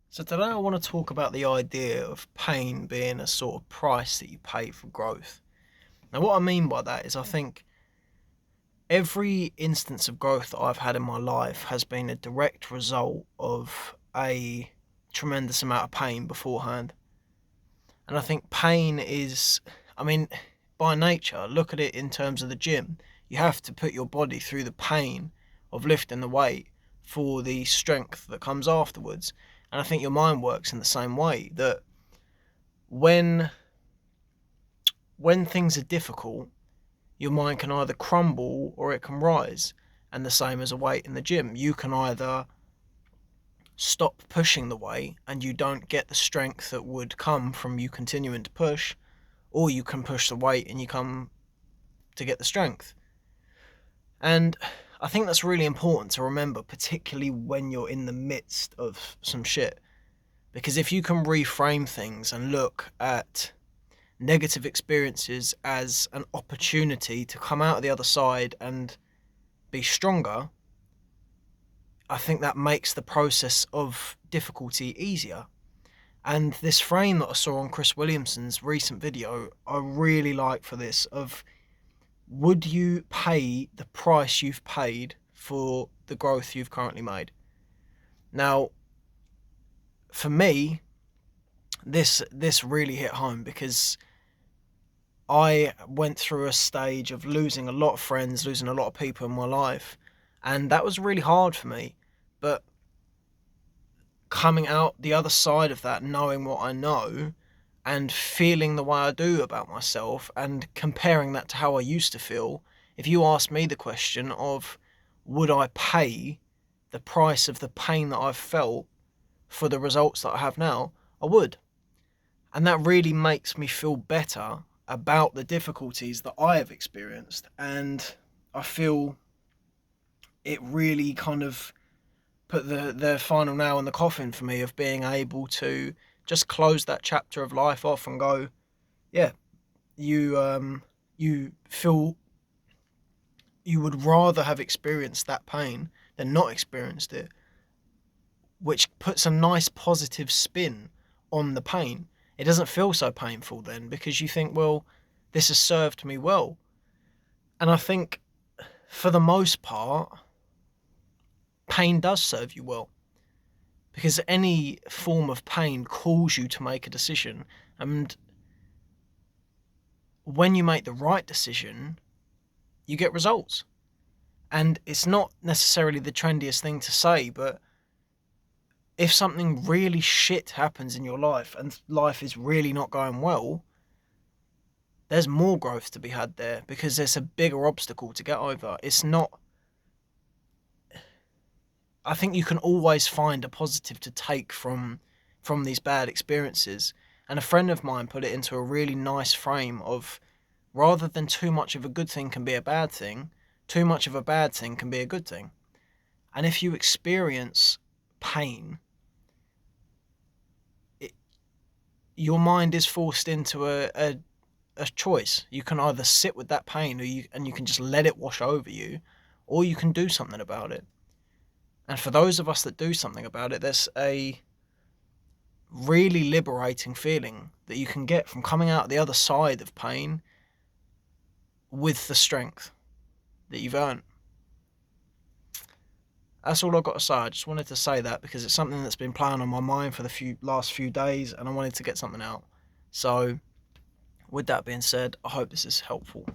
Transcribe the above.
So today I want to talk about the idea of pain being a sort of price that you pay for growth. Now what I mean by that is I think every instance of growth that I've had in my life has been a direct result of a tremendous amount of pain beforehand. And I think pain is, I mean, by nature, look at it in terms of the gym. You have to put your body through the pain of lifting the weight for the strength that comes afterwards. And I think your mind works in the same way, that when when things are difficult, your mind can either crumble or it can rise. And the same as a weight in the gym. You can either stop pushing the weight and you don't get the strength that would come from you continuing to push, or you can push the weight and you come to get the strength. And I think that's really important to remember, particularly when you're in the midst of some shit. Because if you can reframe things and look at negative experiences as an opportunity to come out of the other side and be stronger, I think that makes the process of difficulty easier. And this frame that I saw on Chris Williamson's recent video, I really like for this of, would you pay the price you've paid for the growth you've currently made? Now, for me, this really hit home because I went through a stage of losing a lot of friends, losing a lot of people in my life, and that was really hard for me. But coming out the other side of that, knowing what I know and feeling the way I do about myself and comparing that to how I used to feel, if you ask me the question of would I pay the price of the pain that I've felt for the results that I have now, I would. And that really makes me feel better about the difficulties that I have experienced. And I feel it really kind of put the final nail in the coffin for me of being able to just close that chapter of life off and go, yeah, you feel you would rather have experienced that pain than not experienced it, which puts a nice positive spin on the pain. It doesn't feel so painful then because you think, well, this has served me well. And I think for the most part, pain does serve you well because any form of pain calls you to make a decision. And when you make the right decision, you get results. And it's not necessarily the trendiest thing to say, but if something really shit happens in your life and life is really not going well, there's more growth to be had there because there's a bigger obstacle to get over. It's not, I think you can always find a positive to take from these bad experiences. And a friend of mine put it into a really nice frame of, rather than too much of a good thing can be a bad thing, too much of a bad thing can be a good thing. And if you experience pain, it, your mind is forced into a choice. You can either sit with that pain and you can just let it wash over you, or you can do something about it. And for those of us that do something about it, there's a really liberating feeling that you can get from coming out the other side of pain with the strength that you've earned. That's all I've got to say. I just wanted to say that because it's something that's been playing on my mind for the last few days and I wanted to get something out. So with that being said, I hope this is helpful.